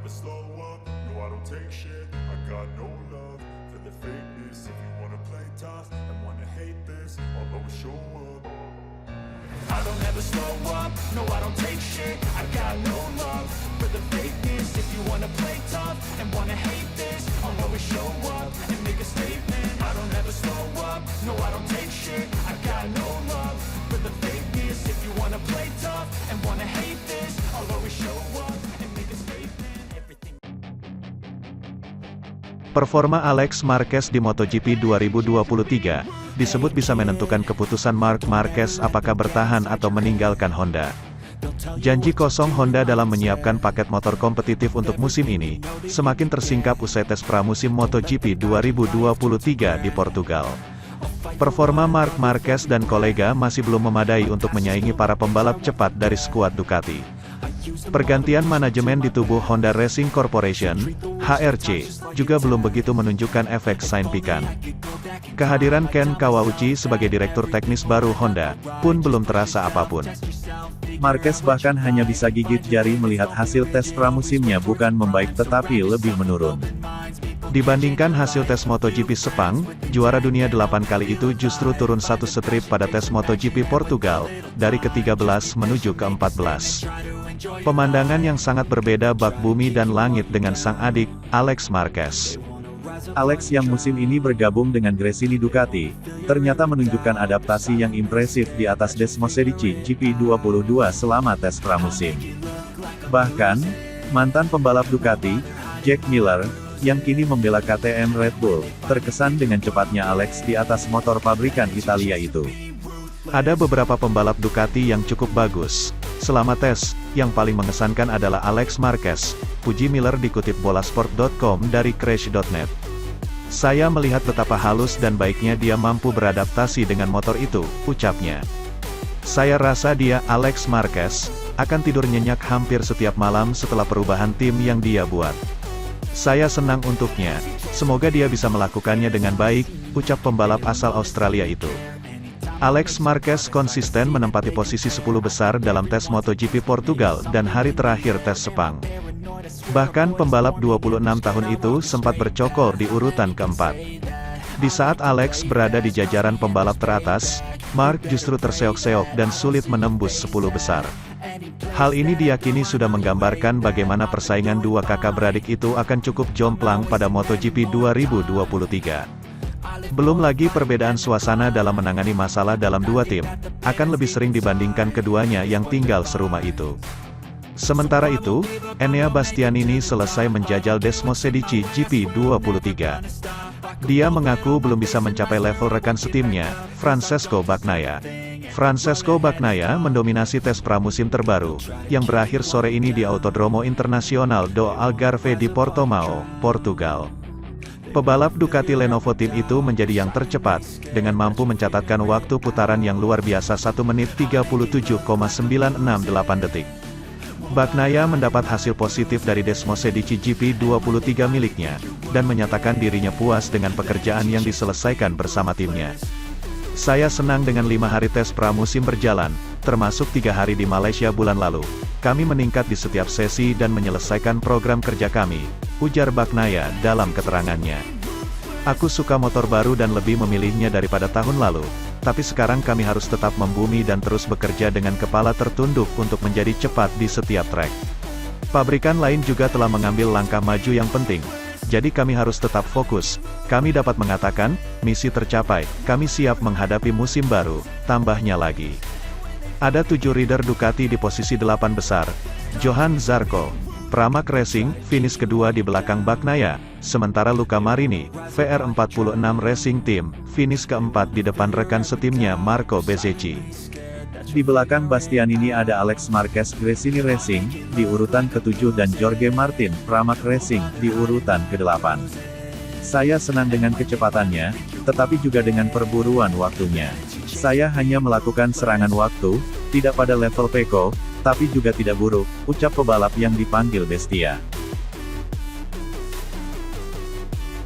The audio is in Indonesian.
never slow up, no I don't take shit. I got no love for the fakeness. If you wanna play tough and wanna hate this, I'll always show up. I don't ever slow up, no I don't take shit. I got no love for the fakeness. If you wanna play tough and wanna hate this, I'll always show up and make a statement. I don't ever slow up, no I don't take shit. I got no love for the fakeness. If you wanna play tough and wanna hate this, I'll always show up and make a statement. Everything. Performa Alex Marquez di MotoGP 2023, disebut bisa menentukan keputusan Marc Marquez apakah bertahan atau meninggalkan Honda. Janji kosong Honda dalam menyiapkan paket motor kompetitif untuk musim ini, semakin tersingkap usai tes pramusim MotoGP 2023 di Portugal. Performa Marc Marquez dan kolega masih belum memadai untuk menyaingi para pembalap cepat dari skuad Ducati. Pergantian manajemen di tubuh Honda Racing Corporation, HRC, juga belum begitu menunjukkan efek signifikan. Kehadiran Ken Kawauchi sebagai direktur teknis baru Honda, pun belum terasa apapun. Marquez bahkan hanya bisa gigit jari melihat hasil tes pramusimnya bukan membaik tetapi lebih menurun. Dibandingkan hasil tes MotoGP Sepang, juara dunia 8 kali itu justru turun satu strip pada tes MotoGP Portugal, dari ke-13 menuju ke-14. Pemandangan yang sangat berbeda bak bumi dan langit dengan sang adik, Alex Marquez. Alex yang musim ini bergabung dengan Gresini Ducati, ternyata menunjukkan adaptasi yang impresif di atas Desmosedici GP22 selama tes pramusim. Bahkan, mantan pembalap Ducati, Jack Miller, yang kini membela KTM Red Bull, terkesan dengan cepatnya Alex di atas motor pabrikan Italia itu. Ada beberapa pembalap Ducati yang cukup bagus. Selama tes, yang paling mengesankan adalah Alex Marquez, puji Miller dikutip bolasport.com dari Crash.net. Saya melihat betapa halus dan baiknya dia mampu beradaptasi dengan motor itu, ucapnya. Saya rasa dia, Alex Marquez, akan tidur nyenyak hampir setiap malam setelah perubahan tim yang dia buat. Saya senang untuknya, semoga dia bisa melakukannya dengan baik, ucap pembalap asal Australia itu. Alex Marquez konsisten menempati posisi 10 besar dalam tes MotoGP Portugal dan hari terakhir tes Sepang. Bahkan pembalap 26 tahun itu sempat bercokol di urutan keempat. Di saat Alex berada di jajaran pembalap teratas, Marc justru terseok-seok dan sulit menembus 10 besar. Hal ini diyakini sudah menggambarkan bagaimana persaingan dua kakak beradik itu akan cukup jomplang pada MotoGP 2023. Belum lagi perbedaan suasana dalam menangani masalah dalam dua tim, akan lebih sering dibandingkan keduanya yang tinggal serumah itu. Sementara itu, Enea Bastianini selesai menjajal Desmosedici GP23. Dia mengaku belum bisa mencapai level rekan setimnya, Francesco Bagnaia. Francesco Bagnaia mendominasi tes pramusim terbaru, yang berakhir sore ini di Autodromo Internacional do Algarve di Portimao, Portugal. Pebalap Ducati Lenovo Team itu menjadi yang tercepat, dengan mampu mencatatkan waktu putaran yang luar biasa 1 menit 37,968 detik. Bagnaia mendapat hasil positif dari Desmosedici GP23 miliknya, dan menyatakan dirinya puas dengan pekerjaan yang diselesaikan bersama timnya. Saya senang dengan 5 hari tes pramusim berjalan, termasuk 3 hari di Malaysia bulan lalu. Kami meningkat di setiap sesi dan menyelesaikan program kerja kami, ujar Bagnaia dalam keterangannya. Aku suka motor baru dan lebih memilihnya daripada tahun lalu, tapi sekarang kami harus tetap membumi dan terus bekerja dengan kepala tertunduk untuk menjadi cepat di setiap trek. Pabrikan lain juga telah mengambil langkah maju yang penting, jadi kami harus tetap fokus. Kami dapat mengatakan, misi tercapai, kami siap menghadapi musim baru, tambahnya lagi. Ada 7 rider Ducati di posisi 8 besar. Johan Zarco, Pramac Racing, finish kedua di belakang Bagnaia, sementara Luca Marini, VR46 Racing Team, finish keempat di depan rekan setimnya Marco Bezzecchi. Di belakang Bastianini ada Alex Marquez Gresini Racing, di urutan ke-7 dan Jorge Martin, Pramac Racing, di urutan ke-8. Saya senang dengan kecepatannya, tetapi juga dengan perburuan waktunya. Saya hanya melakukan serangan waktu, tidak pada level Pecco, tapi juga tidak buruk, ucap pebalap yang dipanggil Bestia.